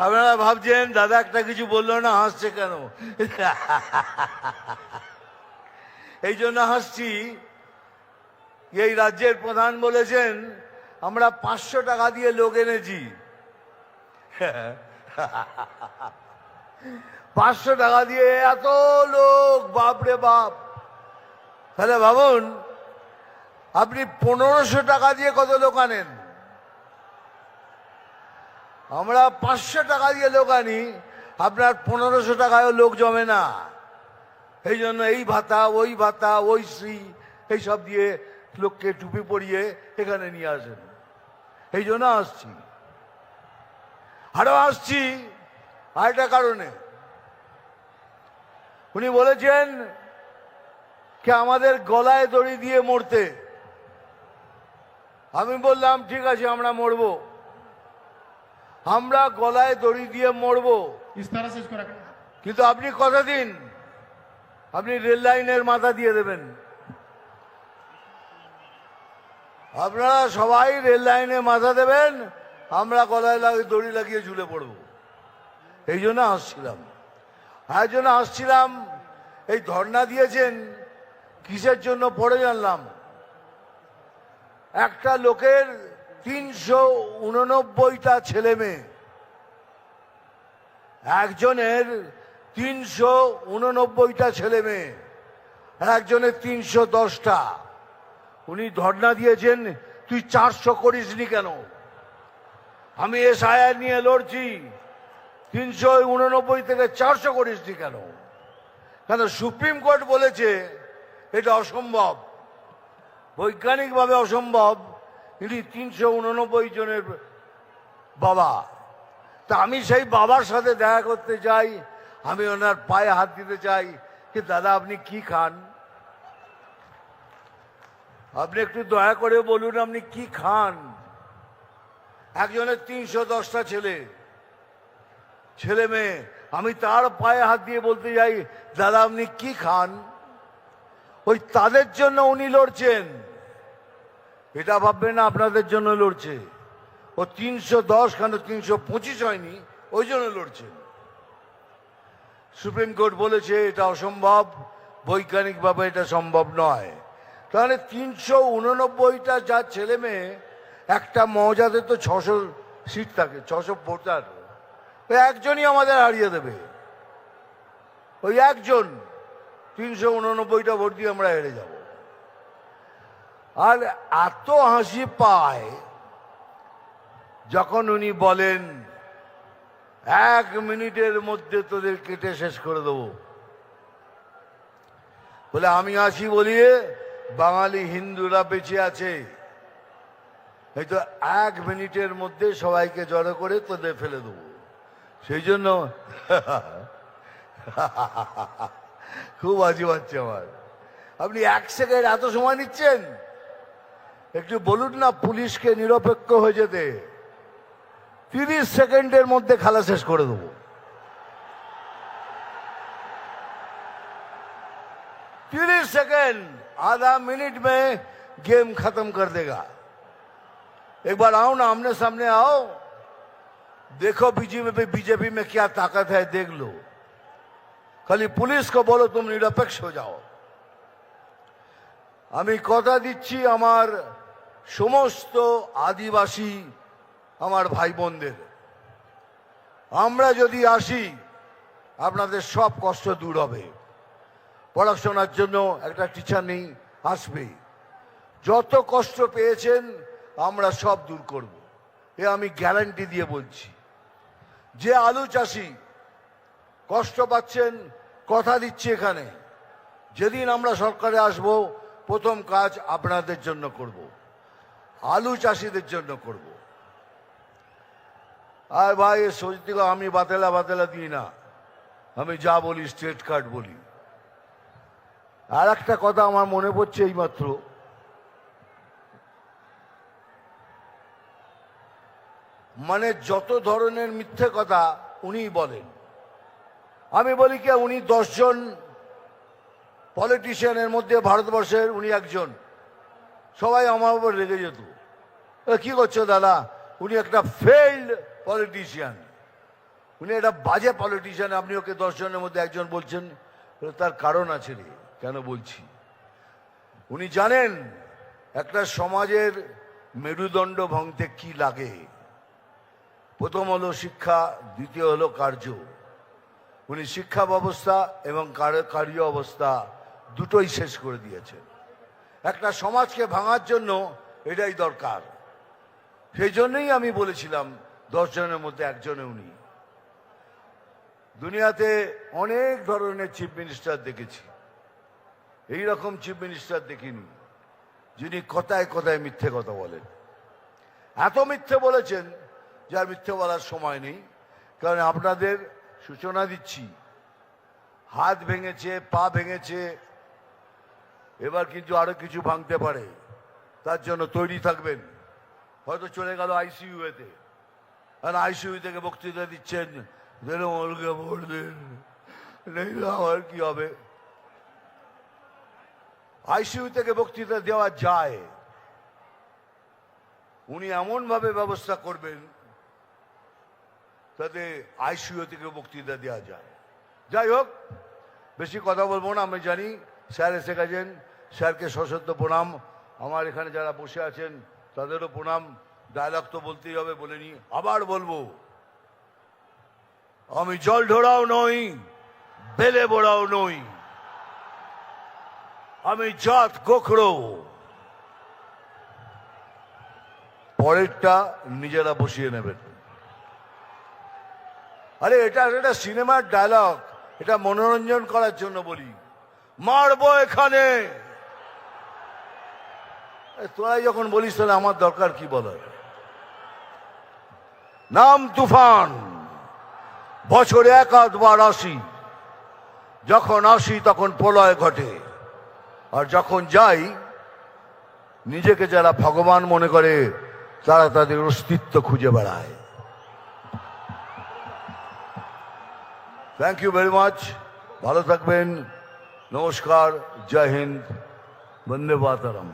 আপনারা ভাবছেন দাদা একটা কিছু বললো না, হাসছে কেন? এই জন্য হাসছি, এই রাজ্যের প্রধান বলেছেন আমরা 500 টাকা দিয়ে লোক এনেছি। 500 টাকা দিয়ে এত লোক, বাপরে বাপ। তাহলে ভাবুন আপনি 1500 টাকা দিয়ে কত লোক আনেন। আমরা 500 টাকা দিয়ে লোক আনি, আপনার 1500 টাকায় লোক জমে না। এই জন্য এই ভাতা ওই শ্রী এইসব দিয়ে লোককে টুপি পরিয়ে এখানে নিয়ে আসেন। এই জন্য আসছি, আরো আসছি আরেকটা কারণে। উনি বলেছেন কি আমাদের গলায় দড়ি দিয়ে মরতে। আমি বললাম ঠিক আছে আমরা মরবো, আমরা গলায় দড়ি দিয়ে মরবো, কিন্তু আপনি কথা দিন আপনি রেল লাইনের মাথা দিয়ে দেবেন। আপনারা সবাই রেল লাইনে মাথা দেবেন, আমরা গলায় দড়ি লাগিয়ে ঝুলে পড়ব। এই জন্য আসছিলাম। এই ধর্ণা দিয়েছেন কিসের জন্য পড়ে জানলাম। একটা লোকের 389টা ছেলে মেয়ে, একজনের 389টা ছেলে মেয়ে, একজনের 310টা। উনি ধর্ণা দিয়েছেন তুই 400 করিসনি কেন? আমি এসআইআর নিয়ে লড়ছি, 389 থেকে 400 করিসনি কেন? কেন সুপ্রিম কোর্ট বলেছে এটা অসম্ভব, বৈজ্ঞানিকভাবে অসম্ভব। ইনি 389 জনের বাবা। তা আমি সেই বাবার সাথে দেখা করতে চাই, আমি ওনার পায়ে হাত দিতে চাই কি দাদা আপনি কি খান, আপনি একটু দয়া করে বলুন আপনি কি খান। একজনের 310টা ছেলে মেয়ে, আমি তার পায়ে হাত দিয়ে বলতে যাই দাদা আপনি কি খান। ওই তাদের জন্য উনি লড়ছেন, এটা ভাববেন না আপনাদের জন্য লড়ছে। ও 310 কেন 325 হয়নি, ওই জন্য লড়ছেন। সুপ্রিম কোর্ট বলেছে এটা অসম্ভব, বৈজ্ঞানিকভাবে এটা সম্ভব নয়। তাহলে 389টা যার ছেলে মেয়ে, একটা মৌজাতে তো 600 সিট থাকে, 600 ভোটার, ওই একজনই আমাদের হারিয়ে দেবে। ওই একজন 389টা ভোট দিয়ে আমরা হেরে যাব। আর এত হাসি পায় যখন উনি বলেন 1 মিনিটের মধ্যে তোদের কেটে শেষ করে দেবো। বলে আমি আসি বলিয়ে বাঙালি হিন্দুরা বেঁচে আছে, এই তো 1 মিনিটের মধ্যে সবাইকে জড়ো করে তোদের ফেলে দেবো। সেই জন্য খুব হাসি পাচ্ছে আমার। আপনি 1 সেকেন্ড এত সময় নিচ্ছেন, একটু বলুন না পুলিশকে নিরপেক্ষ হয়ে যেতে। 30 সেকেন্ডের মধ্যে খেলা শেষ করে দেবো। 30 सेकंड, आधा मिनट में गेम खत्म कर देगा। एक बार आओ ना, आमने सामने आओ, देखो बीजेपी में क्या ताकत है, देख लो। खाली पुलिस को बोलो तुम निरपेक्ष हो जाओ। আমি কথা দিচ্ছি আমার সমস্ত আদিবাসী আমার ভাই বোনদের, আমরা যদি আসি আপনাদের সব কষ্ট দূর হবে। পড়াশোনার জন্য একটা টিচার নেই, আসবে। যত কষ্ট পেয়েছেন আমরা সব দূর করব, এ আমি গ্যারান্টি দিয়ে বলছি। যে আলু চাষি কষ্ট পাচ্ছেন, কথা দিচ্ছি এখানে যেদিন আমরা সরকারে আসব প্রথম কাজ আপনাদের জন্য করব, আলু চাষিদের জন্য করব। আর ভাই সত্যি আমি বাতেলা দিই না, আমি যা বলি স্ট্রেট কাট বলি। আর একটা কথা আমার মনে পড়ছে এইমাত্র, মানে যত ধরনের মিথ্যে কথা উনিই বলেন। আমি বলি কি, উনি 10 জন পলিটিশিয়ানের মধ্যে ভারতবর্ষের উনি একজন। সবাই আমার উপর রেগে যেত, কি করছো দাদা, উনি একটা ফেইল্ড পলিটিশিয়ান, উনি একটা বাজে পলিটিশিয়ান, আপনি ওকে 10 জনের মধ্যে একজন বলছেন। তার কারণ আছে রে, কেন বলছি। উনি জানেন একটা সমাজের মেরুদণ্ড ভাঙতে কি লাগে। প্রথম হলো শিক্ষা, দ্বিতীয় হলো কার্য। উনি শিক্ষা ব্যবস্থা এবং কার্য অবস্থা দুটোই শেষ করে দিয়েছেন। একটা সমাজকে ভাঙার জন্য এটাই দরকার। সেই জন্যই আমি বলেছিলাম 10 জনের মধ্যে একজনে উনি। দুনিয়াতে অনেক ধরনের চিফ মিনিস্টার দেখেছি, এই রকম চিফ মিনিস্টার দেখিনি যিনি কথায় কথায় মিথ্যে কথা বলেন। এত মিথ্যে বলেছেন যার মিথ্যে বলার সময় নেই। কারণ আপনাদের সূচনা দিচ্ছি, হাত ভেঙেছে, পা ভেঙেছে, এবার কিন্তু আরো কিছু ভাঙতে পারে, তার জন্য তৈরি থাকবেন। হয়তো চলে গেল আইসিইউতে, আর আইসিইউ থেকে বক্তৃতা দিচ্ছেন, আমার কি হবে। আইসিইউ থেকে বক্তৃতা দেওয়া যায়, উনি এমন ভাবে ব্যবস্থা করবেন তাতে আইসিইউ থেকে বক্তৃতা দেওয়া যায়। যাই হোক, বেশি কথা বলবো না। আমি জানি স্যার এসে গেছেন, স্যারকে সশ্রদ্ধ প্রণাম। আমার এখানে যারা বসে আছেন তাদেরও প্রণাম। ডায়লগ তো বলতেই হবে, বলে নি, আবার বলবো, আমি জল ঢোড়াও নই, বেলে বোড়াও নই, আমি জাত গোখরো। পরেরটা নিজেরা বসিয়ে নেবেন। আরে এটা এটা সিনেমার ডায়লগ, এটা মনোরঞ্জন করার জন্য বলি। মারবো এখানে, তোরাই যখন বলিস তাহলে আমার দরকার কি বলার। নাম তুফান, বছরে 1-8 বার আসি, যখন আসি তখন প্রলয় ঘটে, আর যখন যাই নিজেকে যারা ভগবান মনে করে তারা তাদের অস্তিত্ব খুঁজে বেড়ায়। থ্যাংক ইউ ভেরি মাচ, ভালো থাকবেন, নমস্কার, জয় হিন্দ, বন্দে মাতরম।